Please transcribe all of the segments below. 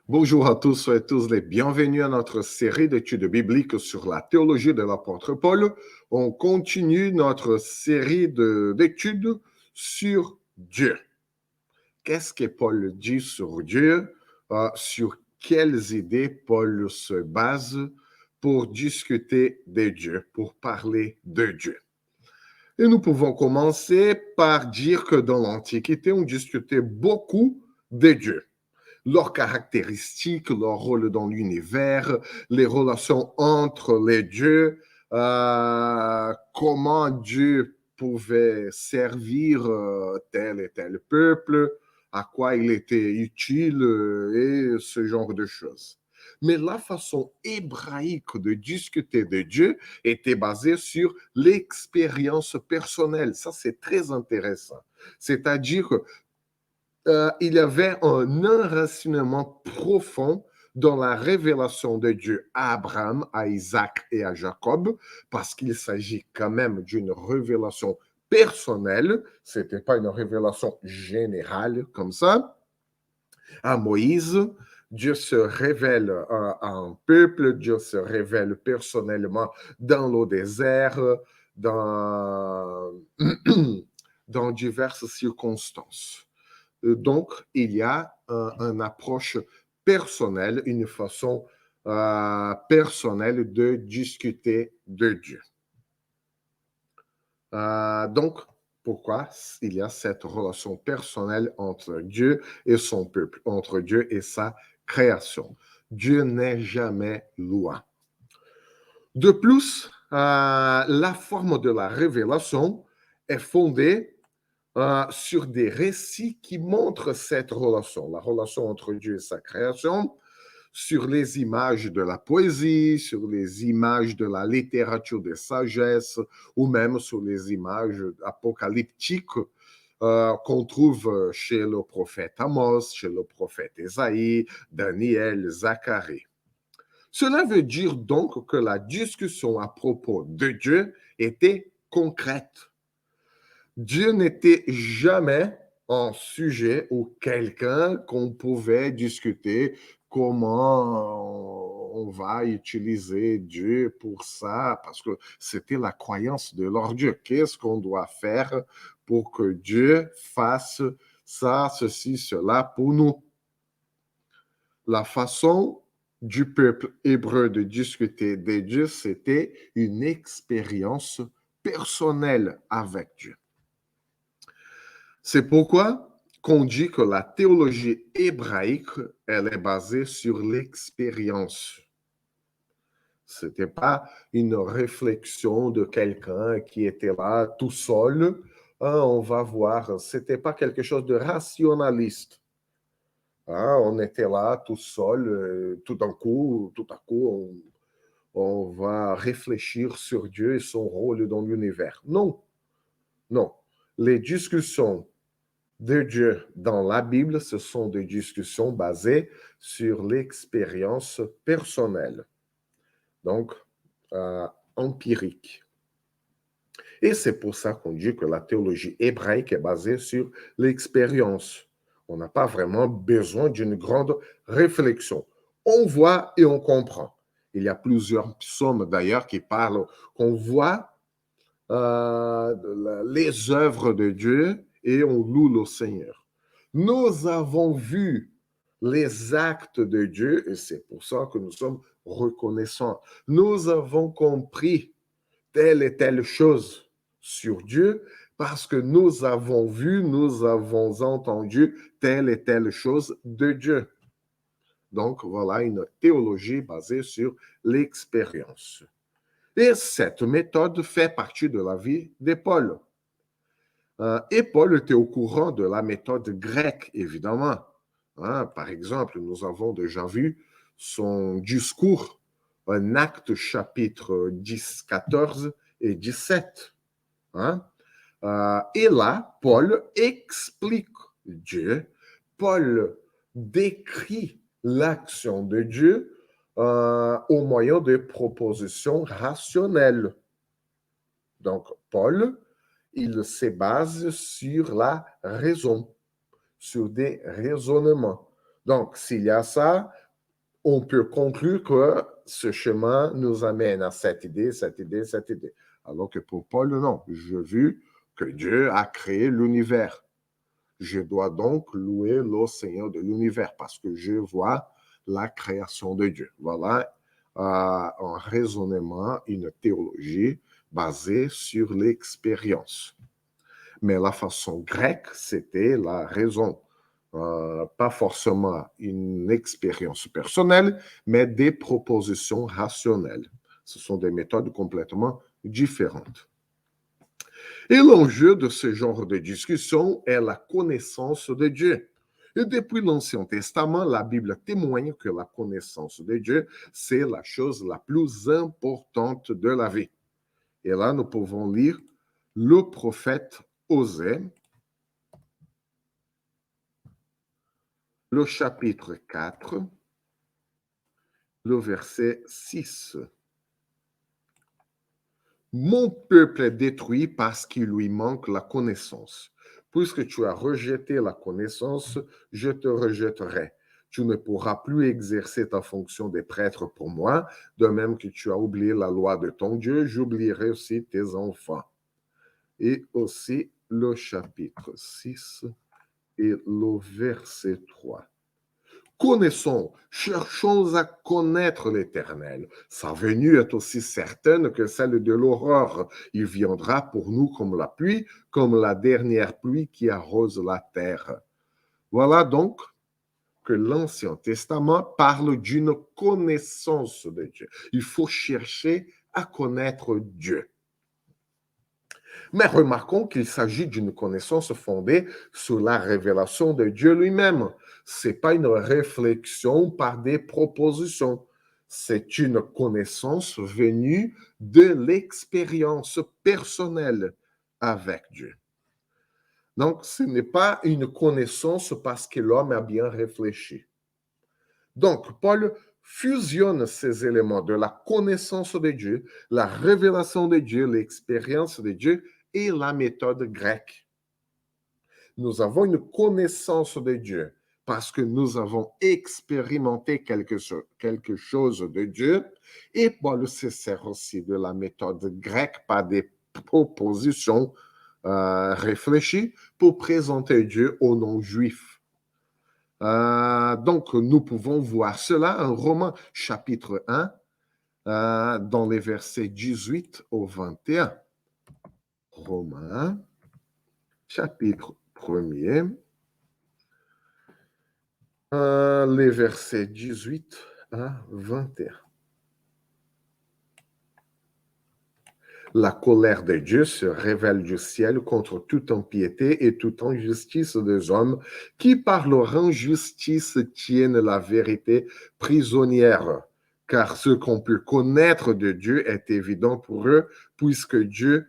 Bonjour à tous et tous les bienvenus à notre série d'études bibliques sur la théologie de l'apôtre Paul. On continue notre série d'études sur Dieu. Qu'est-ce que Paul dit sur Dieu? Sur quelles idées Paul se base pour discuter de Dieu, pour parler de Dieu? Et nous pouvons commencer par dire que dans l'Antiquité, on discutait beaucoup de Dieu, leurs caractéristiques, leur rôle dans l'univers, les relations entre les dieux, comment Dieu pouvait servir tel et tel peuple, à quoi il était utile et ce genre de choses. Mais la façon hébraïque de discuter de Dieu était basée sur l'expérience personnelle. Ça, c'est très intéressant. C'est-à-dire il y avait un enracinement profond dans la révélation de Dieu à Abraham, à Isaac et à Jacob, parce qu'il s'agit quand même d'une révélation personnelle, ce n'était pas une révélation générale comme ça. À Moïse, Dieu se révèle à un peuple, Dieu se révèle personnellement dans le désert, dans, dans diverses circonstances. Donc, il y a une approche personnelle, une façon personnelle de discuter de Dieu. Donc, pourquoi il y a cette relation personnelle entre Dieu et son peuple, entre Dieu et sa création? Dieu n'est jamais loin. De plus, la forme de la révélation est fondée sur des récits qui montrent cette relation, la relation entre Dieu et sa création, sur les images de la poésie, sur les images de la littérature de sagesse, ou même sur les images apocalyptiques qu'on trouve chez le prophète Amos, chez le prophète Ésaïe, Daniel, Zacharie. Cela veut dire donc que la discussion à propos de Dieu était concrète. Dieu n'était jamais un sujet ou quelqu'un qu'on pouvait discuter comment on va utiliser Dieu pour ça, parce que c'était la croyance de leur Dieu. Qu'est-ce qu'on doit faire pour que Dieu fasse ça, ceci, cela pour nous? La façon du peuple hébreu de discuter de Dieu, c'était une expérience personnelle avec Dieu. C'est pourquoi qu'on dit que la théologie hébraïque, elle est basée sur l'expérience. Ce n'était pas une réflexion de quelqu'un qui était là tout seul. On va voir, ce n'était pas quelque chose de rationaliste. On était là tout seul, tout à coup, on va réfléchir sur Dieu et son rôle dans l'univers. Non, non. Les discussions de Dieu dans la Bible, ce sont des discussions basées sur l'expérience personnelle, donc empirique. Et c'est pour ça qu'on dit que la théologie hébraïque est basée sur l'expérience. On n'a pas vraiment besoin d'une grande réflexion. On voit et on comprend. Il y a plusieurs psaumes d'ailleurs qui parlent qu'on voit les œuvres de Dieu et on loue le Seigneur. Nous avons vu les actes de Dieu et c'est pour ça que nous sommes reconnaissants. Nous avons compris telle et telle chose sur Dieu parce que nous avons vu, nous avons entendu telle et telle chose de Dieu. Donc, voilà une théologie basée sur l'expérience. Et cette méthode fait partie de la vie de Paul. Et Paul était au courant de la méthode grecque, évidemment. Par exemple, nous avons déjà vu son discours, un acte chapitre 10, 14 et 17. Et là, Paul explique Dieu. Paul décrit l'action de Dieu au moyen de propositions rationnelles. Donc, Paul, il se base sur la raison, sur des raisonnements. Donc, s'il y a ça, on peut conclure que ce chemin nous amène à cette idée, cette idée, cette idée. Alors que pour Paul, non. Je vu que Dieu a créé l'univers. Je dois donc louer le Seigneur de l'univers parce que je vois la création de Dieu. Voilà un raisonnement, une théologie basée sur l'expérience. Mais la façon grecque, c'était la raison. Pas forcément une expérience personnelle, mais des propositions rationnelles. Ce sont des méthodes complètement différentes. Et l'enjeu de ce genre de discussion est la connaissance de Dieu. Et depuis l'Ancien Testament, la Bible témoigne que la connaissance de Dieu, c'est la chose la plus importante de la vie. Et là, nous pouvons lire le prophète Osée, le chapitre 4, le verset 6. Mon peuple est détruit parce qu'il lui manque la connaissance. Puisque tu as rejeté la connaissance, je te rejetterai. Tu ne pourras plus exercer ta fonction de prêtre pour moi, de même que tu as oublié la loi de ton Dieu, j'oublierai aussi tes enfants. Et aussi le chapitre 6 et le verset 3. Connaissons, cherchons à connaître l'Éternel. Sa venue est aussi certaine que celle de l'aurore. Il viendra pour nous comme la pluie, comme la dernière pluie qui arrose la terre. Voilà donc que l'Ancien Testament parle d'une connaissance de Dieu. Il faut chercher à connaître Dieu. Mais remarquons qu'il s'agit d'une connaissance fondée sur la révélation de Dieu lui-même. Ce n'est pas une réflexion par des propositions. C'est une connaissance venue de l'expérience personnelle avec Dieu. Donc, ce n'est pas une connaissance parce que l'homme a bien réfléchi. Donc, Paul fusionne ces éléments de la connaissance de Dieu, la révélation de Dieu, l'expérience de Dieu et la méthode grecque. Nous avons une connaissance de Dieu parce que nous avons expérimenté quelque chose de Dieu et Paul se sert aussi de la méthode grecque par des propositions réfléchies pour présenter Dieu aux non-juifs. Donc, nous pouvons voir cela en Romains chapitre 1, dans les versets 18 au 21. Romains chapitre 1er, les versets 18 à 21. La colère de Dieu se révèle du ciel contre toute impiété et toute injustice des hommes qui, par leur injustice, tiennent la vérité prisonnière. Car ce qu'on peut connaître de Dieu est évident pour eux, puisque Dieu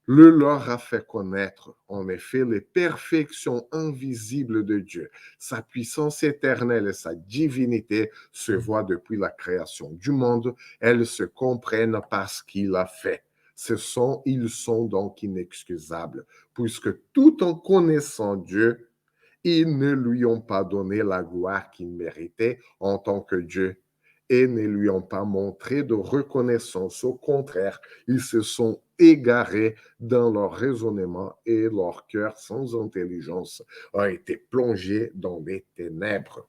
le leur a fait connaître. En effet, les perfections invisibles de Dieu, sa puissance éternelle et sa divinité se voient depuis la création du monde. Elles se comprennent parce qu'il a fait. Ils sont donc inexcusables, puisque tout en connaissant Dieu, ils ne lui ont pas donné la gloire qu'il méritait en tant que Dieu et ne lui ont pas montré de reconnaissance. Au contraire, ils se sont égarés dans leur raisonnement et leur cœur sans intelligence a été plongé dans les ténèbres.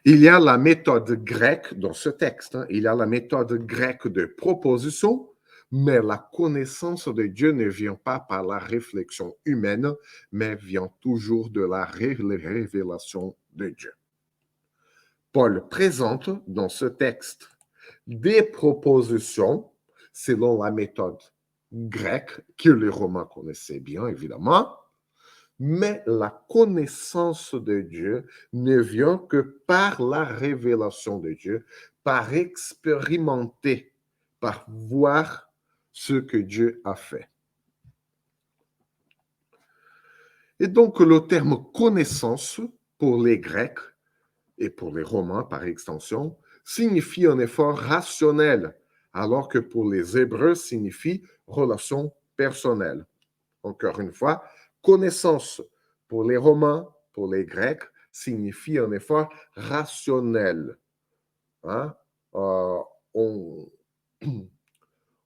Il y a la méthode grecque dans ce texte, il y a la méthode grecque de proposition, mais la connaissance de Dieu ne vient pas par la réflexion humaine, mais vient toujours de la révélation de Dieu. Paul présente dans ce texte des propositions selon la méthode grecque que les Romains connaissaient bien, évidemment, mais la connaissance de Dieu ne vient que par la révélation de Dieu, par expérimenter, par voir ce que Dieu a fait. Et donc, le terme connaissance pour les Grecs et pour les Romains par extension signifie un effort rationnel, alors que pour les Hébreux signifie relation personnelle. Encore une fois, connaissance pour les Romains pour les Grecs, signifie un effort rationnel. Hein? On,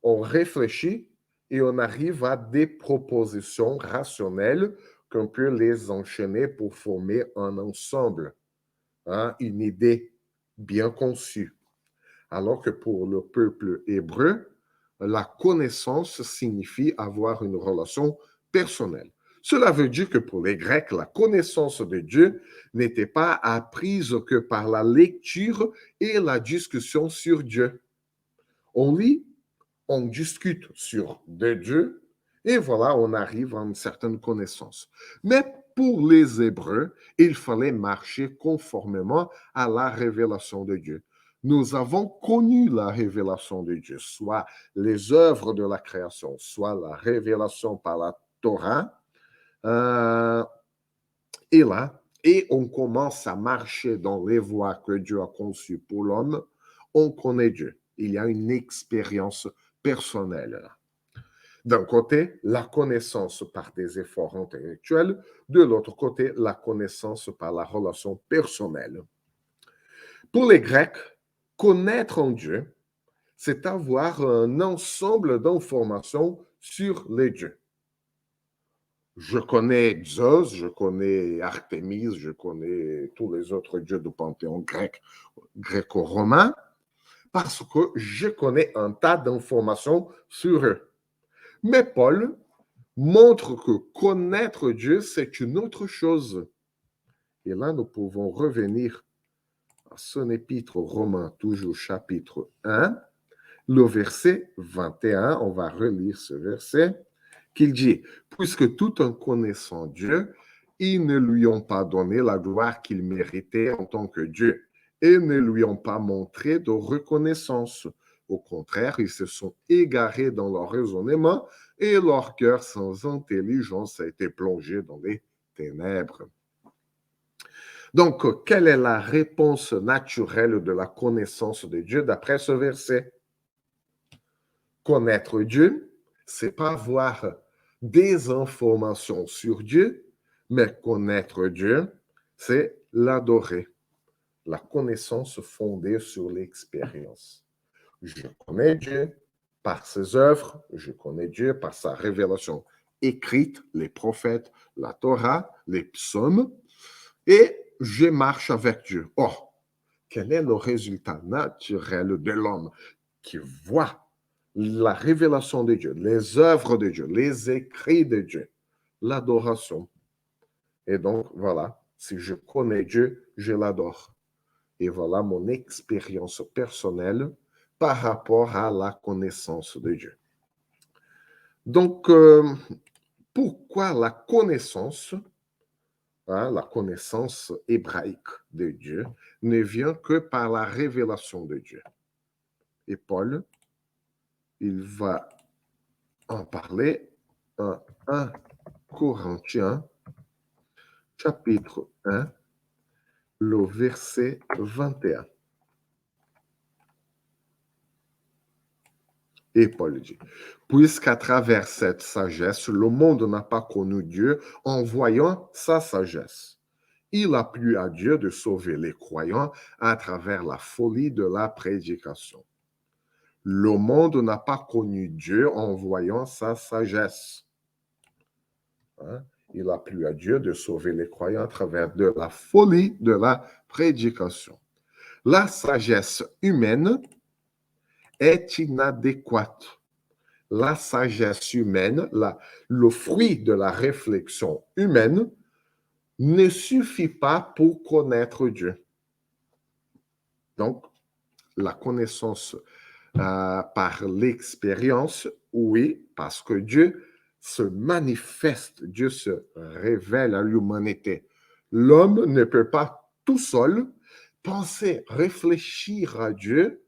on réfléchit et on arrive à des propositions rationnelles qu'on peut les enchaîner pour former un ensemble, hein, une idée bien conçue. Alors que pour le peuple hébreu, la connaissance signifie avoir une relation personnelle. Cela veut dire que pour les Grecs, la connaissance de Dieu n'était pas apprise que par la lecture et la discussion sur Dieu. On lit, on discute sur de Dieu, et voilà, on arrive à une certaine connaissance. Mais pour les Hébreux, il fallait marcher conformément à la révélation de Dieu. Nous avons connu la révélation de Dieu, soit les œuvres de la création, soit la révélation par la Torah. Et là, et on commence à marcher dans les voies que Dieu a conçues pour l'homme, on connaît Dieu. Il y a une expérience personnelle. D'un côté, la connaissance par des efforts intellectuels, de l'autre côté, la connaissance par la relation personnelle. Pour les Grecs, connaître un Dieu, c'est avoir un ensemble d'informations sur les dieux. Je connais Zeus, je connais Artémis, je connais tous les autres dieux du panthéon grec, gréco-romain, parce que je connais un tas d'informations sur eux. Mais Paul montre que connaître Dieu, c'est une autre chose. Et là, nous pouvons revenir à son épître aux Romains, toujours chapitre 1, le verset 21, on va relire ce verset, qu'il dit, puisque tout en connaissant Dieu, ils ne lui ont pas donné la gloire qu'il méritait en tant que Dieu et ne lui ont pas montré de reconnaissance. Au contraire, ils se sont égarés dans leur raisonnement et leur cœur sans intelligence a été plongé dans les ténèbres. Donc, quelle est la réponse naturelle de la connaissance de Dieu d'après ce verset? Connaître Dieu, c'est pas avoir des informations sur Dieu, mais connaître Dieu, c'est l'adorer. La connaissance fondée sur l'expérience. Je connais Dieu par ses œuvres, je connais Dieu par sa révélation écrite, les prophètes, la Torah, les psaumes, et je marche avec Dieu. Or, quel est le résultat naturel de l'homme qui voit la révélation de Dieu, les œuvres de Dieu, les écrits de Dieu, l'adoration? Et donc, voilà, si je connais Dieu, je l'adore. Et voilà mon expérience personnelle par rapport à la connaissance de Dieu. Donc, pourquoi la connaissance hébraïque de Dieu ne vient que par la révélation de Dieu? Et Paul, il va en parler en 1 Corinthiens, chapitre 1, le verset 21. Et Paul dit, puisqu'à travers cette sagesse, le monde n'a pas connu Dieu en voyant sa sagesse. Il a plu à Dieu de sauver les croyants à travers la folie de la prédication. Le monde n'a pas connu Dieu en voyant sa sagesse. Hein? Il a plu à Dieu de sauver les croyants à travers de la folie de la prédication. La sagesse humaine est inadéquate. La sagesse humaine, le fruit de la réflexion humaine, ne suffit pas pour connaître Dieu. Donc, la connaissance par l'expérience, oui, parce que Dieu se manifeste, Dieu se révèle à l'humanité. L'homme ne peut pas tout seul penser, réfléchir à Dieu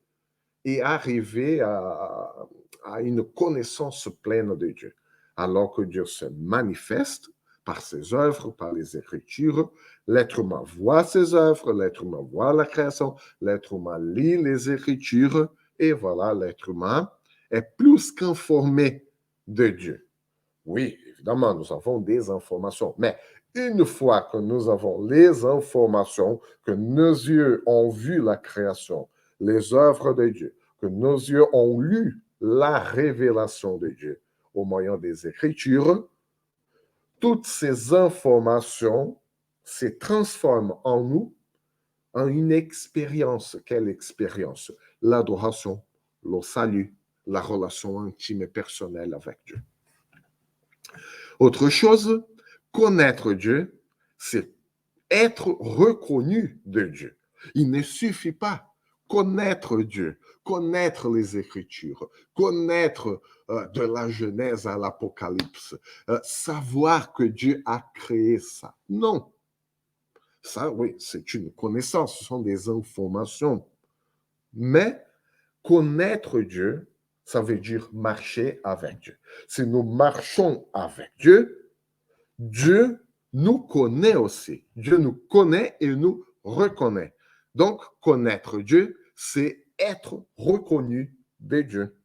et arriver à une connaissance pleine de Dieu. Alors que Dieu se manifeste par ses œuvres, par les Écritures, l'être humain voit ses œuvres, l'être humain voit la création, l'être humain lit les Écritures, et voilà, l'être humain est plus qu'informé de Dieu. Oui, évidemment, nous avons des informations, mais Une fois que nous avons les informations, que nos yeux ont vu la création, les œuvres de Dieu, que nos yeux ont lu la révélation de Dieu au moyen des Écritures, toutes ces informations se transforment en nous en une expérience. Quelle expérience? L'adoration, le salut, la relation intime et personnelle avec Dieu. Autre chose, connaître Dieu, c'est être reconnu de Dieu. Il ne suffit pas connaître Dieu, connaître les Écritures, connaître de la Genèse à l'Apocalypse, savoir que Dieu a créé ça. Non. Ça, oui, c'est une connaissance, ce sont des informations. Mais connaître Dieu, ça veut dire marcher avec Dieu. Si nous marchons avec Dieu, Dieu nous connaît aussi. Dieu nous connaît et nous reconnaît. Donc, connaître Dieu, c'est être reconnu de Dieu.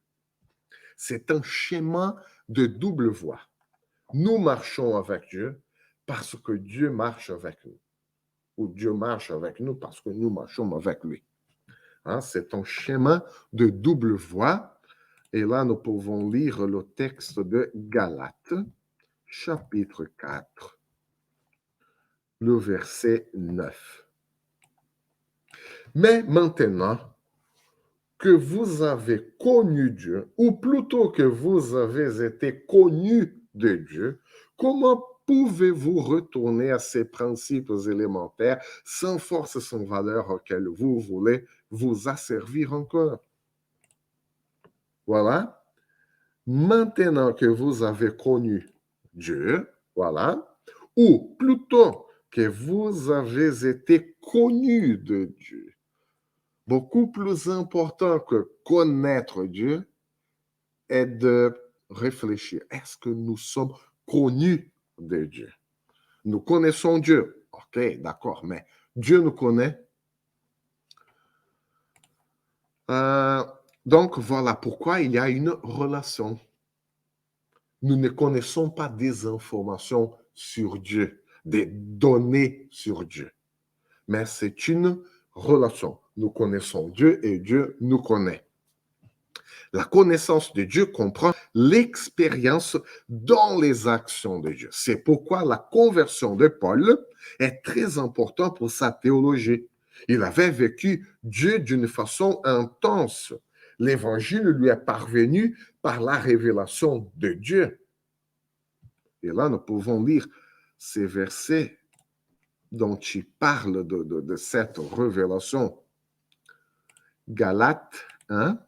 C'est un schéma de double voie. Nous marchons avec Dieu parce que Dieu marche avec nous. Ou Dieu marche avec nous parce que nous marchons avec lui. Hein, c'est un schéma de double voie. Et là, nous pouvons lire le texte de Galates, chapitre 4, le verset 9. Mais maintenant que vous avez connu Dieu, ou plutôt que vous avez été connus de Dieu, comment pouvez-vous retourner à ces principes élémentaires sans force et sans valeur auxquels vous voulez vous asservir encore? Voilà. Maintenant que vous avez connu Dieu, voilà, ou plutôt que vous avez été connus de Dieu. Beaucoup plus important que connaître Dieu est de réfléchir. Est-ce que nous sommes connus de Dieu? Nous connaissons Dieu. OK, d'accord, mais Dieu nous connaît. Donc, voilà pourquoi il y a une relation. Nous ne connaissons pas des informations sur Dieu, des données sur Dieu, mais c'est une relation. Nous connaissons Dieu et Dieu nous connaît. La connaissance de Dieu comprend l'expérience dans les actions de Dieu. C'est pourquoi la conversion de Paul est très importante pour sa théologie. Il avait vécu Dieu d'une façon intense. L'évangile lui est parvenu par la révélation de Dieu. Et là, nous pouvons lire ces versets dont il parle de cette révélation. Galates 1,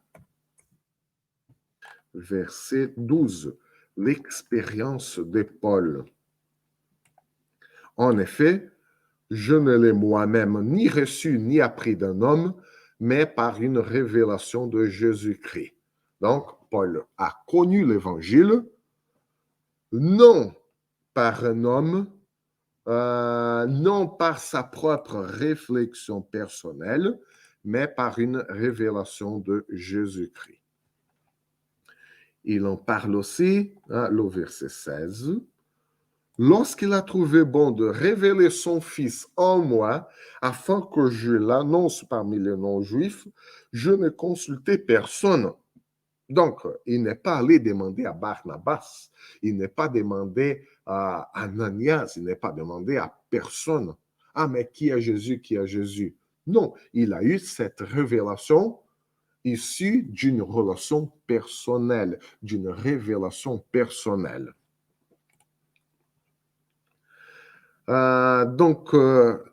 verset 12. L'expérience de Paul. En effet, je ne l'ai moi-même ni reçu ni appris d'un homme, mais par une révélation de Jésus-Christ. Donc, Paul a connu l'Évangile, non par un homme, non par sa propre réflexion personnelle, mais par une révélation de Jésus-Christ. Il en parle aussi, le verset 16. Lorsqu'il a trouvé bon de révéler son Fils en moi, afin que je l'annonce parmi les non-juifs, je n'ai consulté personne. Donc, il n'est pas allé demander à Barnabas, il n'est pas demandé à Ananias, il n'est pas demandé à personne. Ah, mais qui est Jésus, qui est Jésus? Non, il a eu cette révélation issue d'une relation personnelle, d'une révélation personnelle. Donc,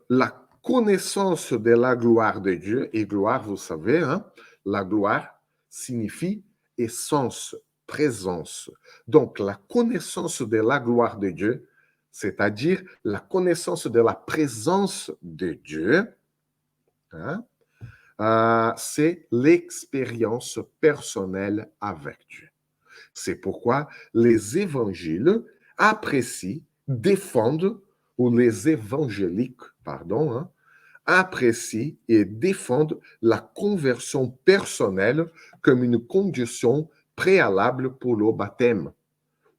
la connaissance de la gloire de Dieu, et gloire, vous savez, hein, la gloire signifie essence, présence. Donc, la connaissance de la gloire de Dieu, c'est-à-dire la connaissance de la présence de Dieu, hein, c'est l'expérience personnelle avec Dieu. C'est pourquoi les évangiles apprécient, défendent, ou les évangéliques, pardon, hein, apprécient et défendent la conversion personnelle comme une condition préalable pour le baptême,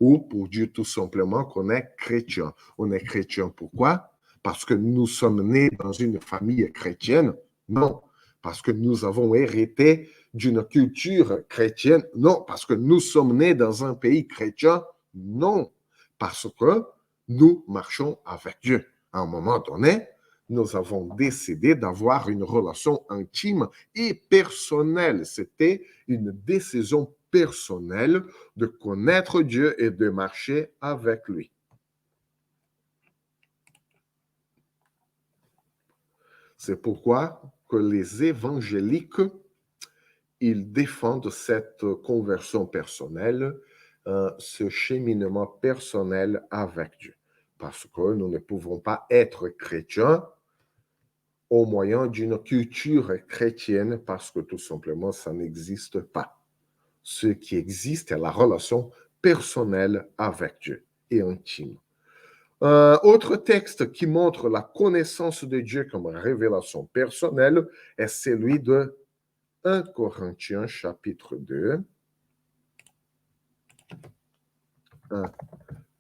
ou pour dire tout simplement qu'on est chrétien. On est chrétien pourquoi? Parce que nous sommes nés dans une famille chrétienne? Non. Parce que nous avons hérité d'une culture chrétienne? Non. Parce que nous sommes nés dans un pays chrétien? Non. Parce que nous marchons avec Dieu. À un moment donné, nous avons décidé d'avoir une relation intime et personnelle. C'était une décision personnelle de connaître Dieu et de marcher avec lui. C'est pourquoi que les évangéliques, ils défendent cette conversion personnelle, ce cheminement personnel avec Dieu. Parce que nous ne pouvons pas être chrétiens au moyen d'une culture chrétienne parce que tout simplement, ça n'existe pas. Ce qui existe est la relation personnelle avec Dieu et intime. Un autre texte qui montre la connaissance de Dieu comme révélation personnelle est celui de 1 Corinthiens chapitre 2. 1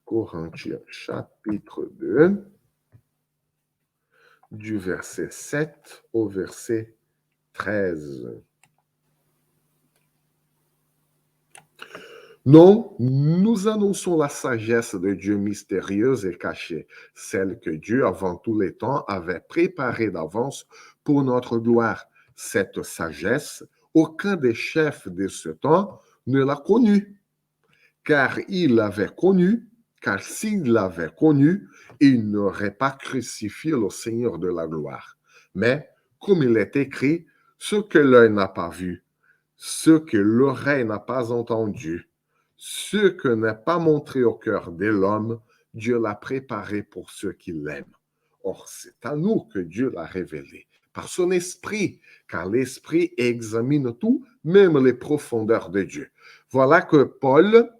Corinthiens chapitre 2, du verset 7 au verset 13. Non, nous annonçons la sagesse de Dieu mystérieuse et cachée, celle que Dieu, avant tous les temps, avait préparée d'avance pour notre gloire. Cette sagesse, aucun des chefs de ce temps ne l'a connue, car s'il l'avait connue, il n'aurait pas crucifié le Seigneur de la gloire. Mais, comme il est écrit, ce que l'œil n'a pas vu, ce que l'oreille n'a pas entendu, ce que n'est pas montré au cœur de l'homme, Dieu l'a préparé pour ceux qui l'aiment. Or, c'est à nous que Dieu l'a révélé, par son esprit, car l'esprit examine tout, même les profondeurs de Dieu. Voilà que Paul,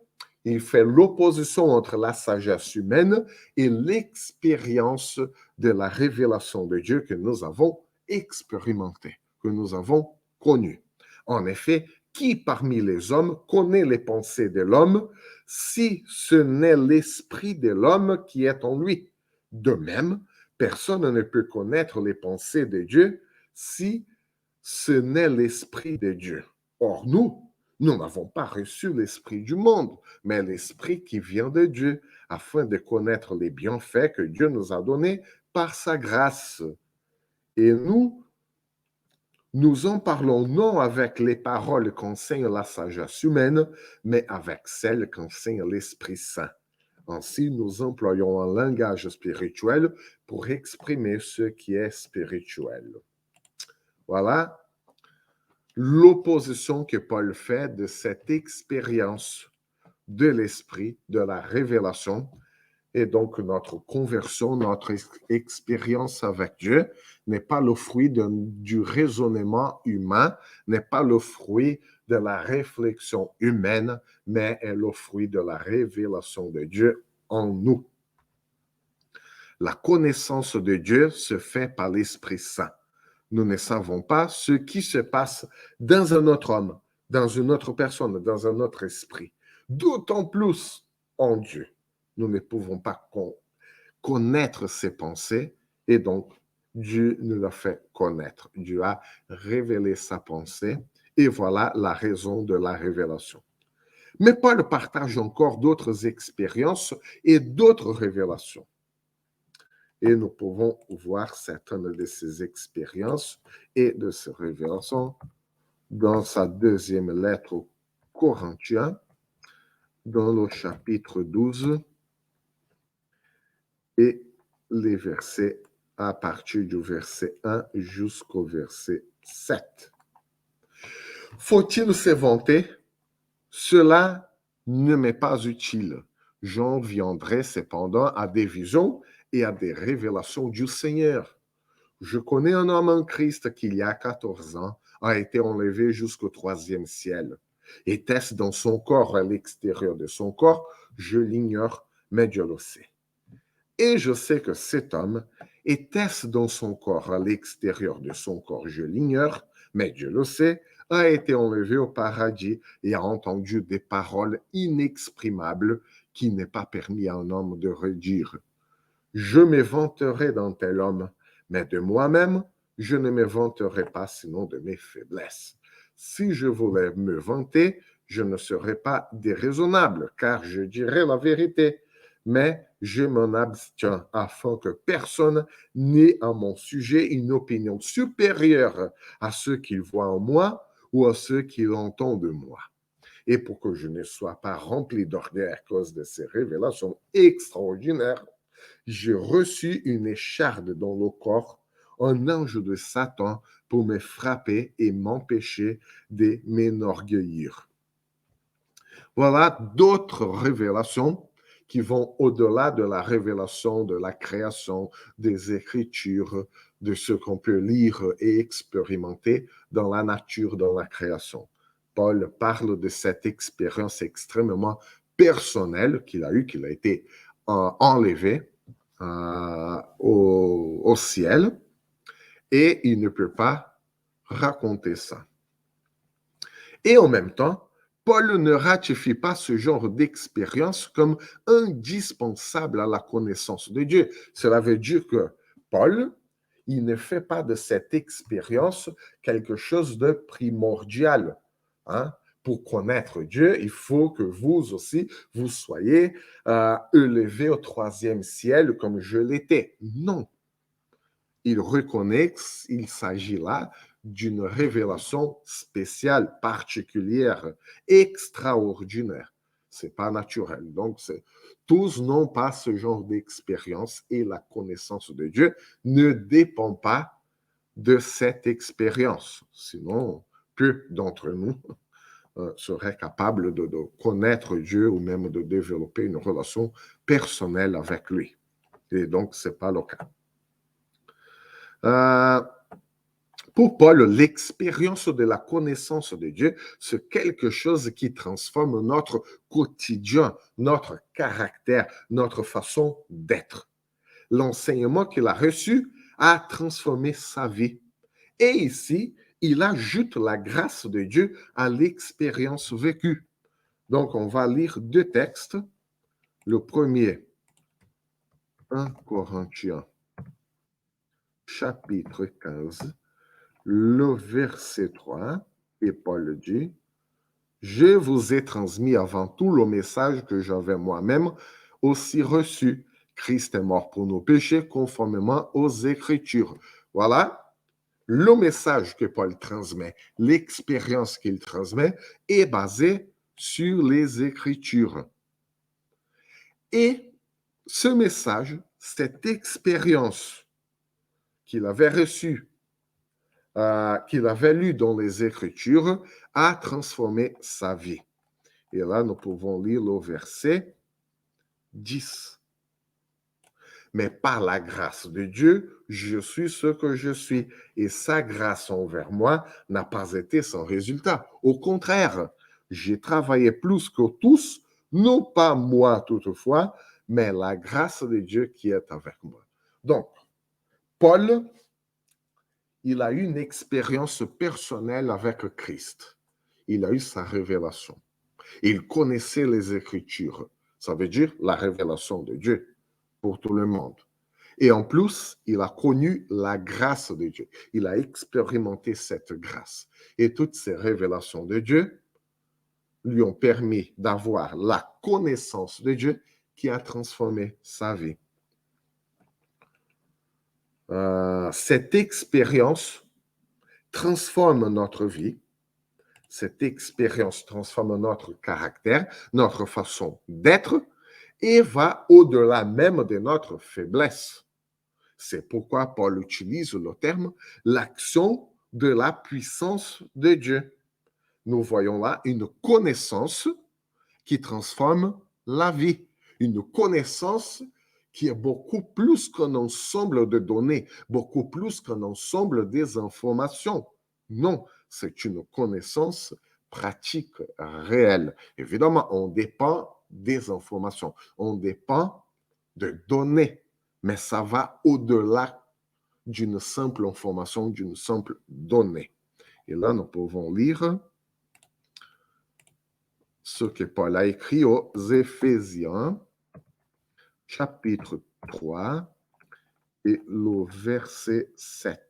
il fait l'opposition entre la sagesse humaine et l'expérience de la révélation de Dieu que nous avons expérimentée, que nous avons connue. En effet, qui parmi les hommes connaît les pensées de l'homme si ce n'est l'esprit de l'homme qui est en lui? De même, personne ne peut connaître les pensées de Dieu si ce n'est l'esprit de Dieu. Or, nous n'avons pas reçu l'esprit du monde, mais l'esprit qui vient de Dieu, afin de connaître les bienfaits que Dieu nous a donnés par sa grâce. Et nous en parlons non avec les paroles qu'enseigne la sagesse humaine, mais avec celles qu'enseigne l'Esprit Saint. Ainsi, nous employons un langage spirituel pour exprimer ce qui est spirituel. Voilà l'opposition que Paul fait de cette expérience de l'Esprit, de la révélation. Et donc, notre conversion, notre expérience avec Dieu n'est pas le fruit du raisonnement humain, n'est pas le fruit de la réflexion humaine, mais est le fruit de la révélation de Dieu en nous. La connaissance de Dieu se fait par l'Esprit Saint. Nous ne savons pas ce qui se passe dans un autre homme, dans une autre personne, dans un autre esprit. D'autant plus en Dieu. Nous ne pouvons pas connaître ses pensées et donc Dieu nous l'a fait connaître. Dieu a révélé sa pensée et voilà la raison de la révélation. Mais Paul partage encore d'autres expériences et d'autres révélations. Et nous pouvons voir certaines de ces expériences et de ces révélations dans sa deuxième lettre aux Corinthiens, dans le chapitre 12 et les versets à partir du verset 1 jusqu'au verset 7. Faut-il se vanter? Cela ne m'est pas utile. J'en viendrai cependant à des visions et à des révélations du Seigneur. Je connais un homme en Christ qui, il y a 14 ans, a été enlevé jusqu'au 3e ciel. Était-ce dans son corps, à l'extérieur de son corps? Je l'ignore, mais Dieu le sait. Et je sais que cet homme, était-ce dans son corps, à l'extérieur de son corps? Je l'ignore, mais Dieu le sait, a été enlevé au paradis et a entendu des paroles inexprimables qui n'est pas permis à un homme de redire. Je me vanterai d'un tel homme, mais de moi-même, je ne me vanterai pas sinon de mes faiblesses. Si je voulais me vanter, je ne serais pas déraisonnable, car je dirais la vérité. Mais je m'en abstiens afin que personne n'ait à mon sujet une opinion supérieure à ceux qu'il voit en moi ou à ceux qu'il entend de moi. Et pour que je ne sois pas rempli d'orgueil à cause de ces révélations extraordinaires, j'ai reçu une écharde dans le corps, un ange de Satan pour me frapper et m'empêcher de m'enorgueillir. Voilà d'autres révélations qui vont au-delà de la révélation de la création, des Écritures, de ce qu'on peut lire et expérimenter dans la nature, dans la création. Paul parle de cette expérience extrêmement personnelle qu'il a eue, qu'il a été enlevé au ciel, et il ne peut pas raconter ça. Et en même temps, Paul ne ratifie pas ce genre d'expérience comme indispensable à la connaissance de Dieu. Cela veut dire que Paul, il ne fait pas de cette expérience quelque chose de primordial. Hein? Pour connaître Dieu, il faut que vous aussi, vous soyez élevés au troisième ciel comme je l'étais. Non. Il reconnaît qu'il s'agit là d'une révélation spéciale, particulière, extraordinaire. Ce n'est pas naturel. Donc, tous n'ont pas ce genre d'expérience et la connaissance de Dieu ne dépend pas de cette expérience. Sinon, peu d'entre nous seraient capables de connaître Dieu ou même de développer une relation personnelle avec lui. Et donc, ce n'est pas le cas. Pour Paul, l'expérience de la connaissance de Dieu, c'est quelque chose qui transforme notre quotidien, notre caractère, notre façon d'être. L'enseignement qu'il a reçu a transformé sa vie. Et ici, il ajoute la grâce de Dieu à l'expérience vécue. Donc, on va lire deux textes. Le premier, 1 Corinthiens, chapitre 15, le verset 3, et Paul dit, « Je vous ai transmis avant tout le message que j'avais moi-même aussi reçu. Christ est mort pour nos péchés conformément aux Écritures. » Voilà, le message que Paul transmet, l'expérience qu'il transmet est basée sur les Écritures. Et ce message, cette expérience qu'il avait reçue, qu'il avait lu dans les Écritures, a transformé sa vie. Et là, nous pouvons lire le verset 10. Mais par la grâce de Dieu, je suis ce que je suis. Et sa grâce envers moi n'a pas été sans résultat. Au contraire, j'ai travaillé plus que tous, non pas moi toutefois, mais la grâce de Dieu qui est avec moi. Donc, Paul, il a eu une expérience personnelle avec Christ. Il a eu sa révélation. Il connaissait les Écritures. Ça veut dire la révélation de Dieu pour tout le monde. Et en plus, il a connu la grâce de Dieu. Il a expérimenté cette grâce. Et toutes ces révélations de Dieu lui ont permis d'avoir la connaissance de Dieu qui a transformé sa vie. Cette expérience transforme notre vie. Cette expérience transforme notre caractère, notre façon d'être et va au-delà même de notre faiblesse. C'est pourquoi Paul utilise le terme l'action de la puissance de Dieu. Nous voyons là une connaissance qui transforme la vie, une connaissance qui est beaucoup plus qu'un ensemble de données, beaucoup plus qu'un ensemble des informations. Non, c'est une connaissance pratique réelle. Évidemment, on dépend des informations, on dépend de données, mais ça va au-delà d'une simple information, d'une simple donnée. Et là, nous pouvons lire ce que Paul a écrit aux Éphésiens, chapitre 3 et le verset 7.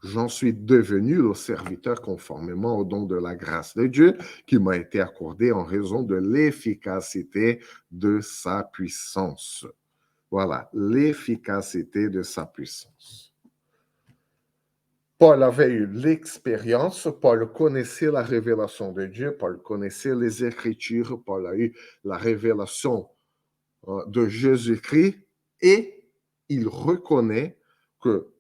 J'en suis devenu le serviteur conformément au don de la grâce de Dieu qui m'a été accordé en raison de l'efficacité de sa puissance. Voilà, l'efficacité de sa puissance. Paul avait eu l'expérience, Paul connaissait la révélation de Dieu, Paul connaissait les Écritures, Paul a eu la révélation de Jésus-Christ et il reconnaît que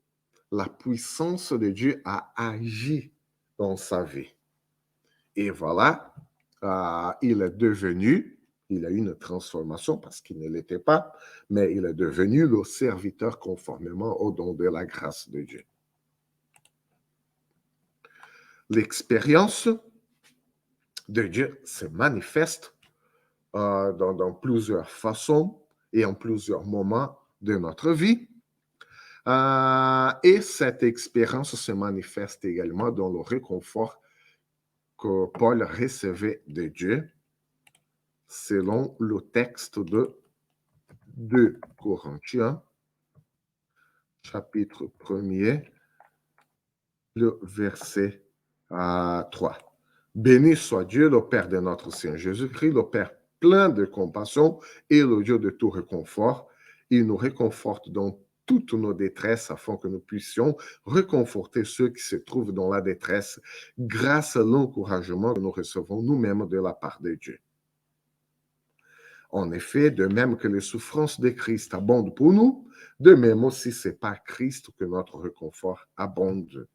la puissance de Dieu a agi dans sa vie. Et voilà, il est devenu, il a eu une transformation parce qu'il ne l'était pas, mais il est devenu le serviteur conformément au don de la grâce de Dieu. L'expérience de Dieu se manifeste dans plusieurs façons et en plusieurs moments de notre vie. Et cette expérience se manifeste également dans le réconfort que Paul recevait de Dieu, selon le texte de 2 Corinthiens, chapitre 1er, le verset 3. Béni soit Dieu, le Père de notre Seigneur Jésus-Christ, le Père plein de compassion et le Dieu de tout réconfort. Il nous réconforte dans toutes nos détresses afin que nous puissions réconforter ceux qui se trouvent dans la détresse grâce à l'encouragement que nous recevons nous-mêmes de la part de Dieu. En effet, de même que les souffrances de Christ abondent pour nous, de même aussi c'est par Christ que notre réconfort abonde.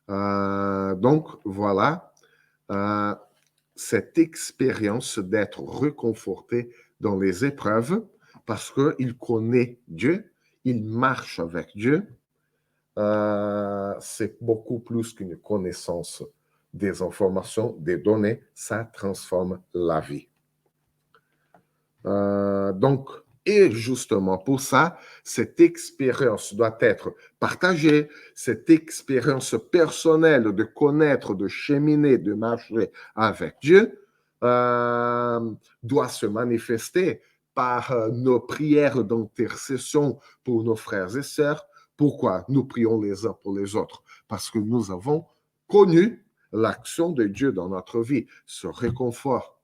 Donc, voilà, cette expérience d'être réconforté dans les épreuves, parce qu'il connaît Dieu, il marche avec Dieu, c'est beaucoup plus qu'une connaissance des informations, des données, ça transforme la vie. Donc, et justement pour ça, cette expérience doit être partagée, cette expérience personnelle de connaître, de cheminer, de marcher avec Dieu doit se manifester par nos prières d'intercession pour nos frères et sœurs. Pourquoi nous prions les uns pour les autres? Parce que nous avons connu l'action de Dieu dans notre vie, ce réconfort.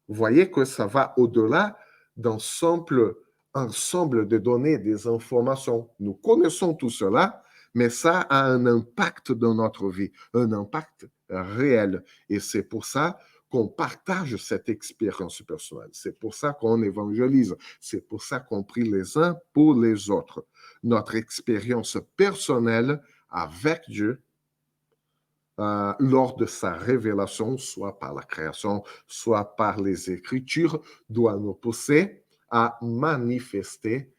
Vous voyez que ça va au-delà d'un simple ensemble de données, des informations. Nous connaissons tout cela, mais ça a un impact dans notre vie, un impact réel. Et c'est pour ça qu'on partage cette expérience personnelle. C'est pour ça qu'on évangélise. C'est pour ça qu'on prie les uns pour les autres. Notre expérience personnelle avec Dieu, lors de sa révélation, soit par la création, soit par les Écritures, doit nous pousser à manifester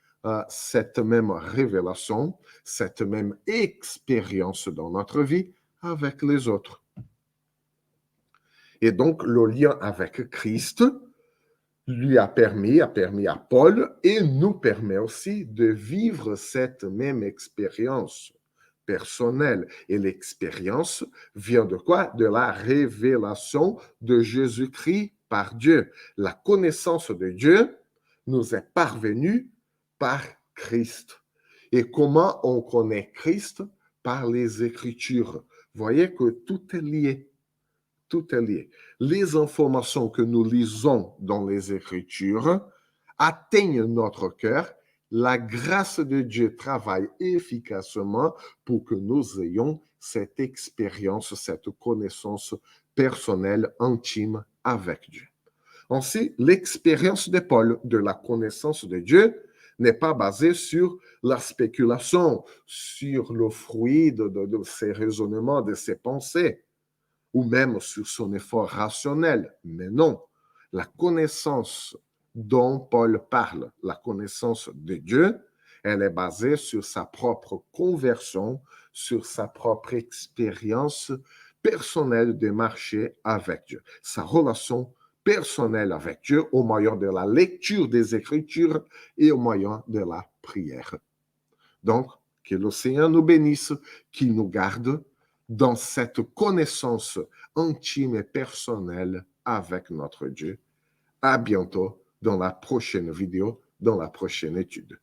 cette même révélation, cette même expérience dans notre vie avec les autres. Et donc, le lien avec Christ lui a permis à Paul et nous permet aussi de vivre cette même expérience personnelle. Et l'expérience vient de quoi? De la révélation de Jésus-Christ par Dieu. La connaissance de Dieu nous est parvenue par Christ. Et comment on connaît Christ? Par les Écritures. Vous voyez que tout est lié. Tout est lié. Les informations que nous lisons dans les Écritures atteignent notre cœur. La grâce de Dieu travaille efficacement pour que nous ayons cette expérience, cette connaissance personnelle, intime avec Dieu. Ainsi, l'expérience de Paul de la connaissance de Dieu n'est pas basée sur la spéculation, sur le fruit de ses raisonnements, de ses pensées, ou même sur son effort rationnel. Mais non, la connaissance dont Paul parle, la connaissance de Dieu, elle est basée sur sa propre conversion, sur sa propre expérience personnelle de marcher avec Dieu, sa relation personnelle avec Dieu au moyen de la lecture des Écritures et au moyen de la prière. Donc, que le Seigneur nous bénisse, qu'il nous garde, dans cette connaissance intime et personnelle avec notre Dieu. À bientôt dans la prochaine vidéo, dans la prochaine étude.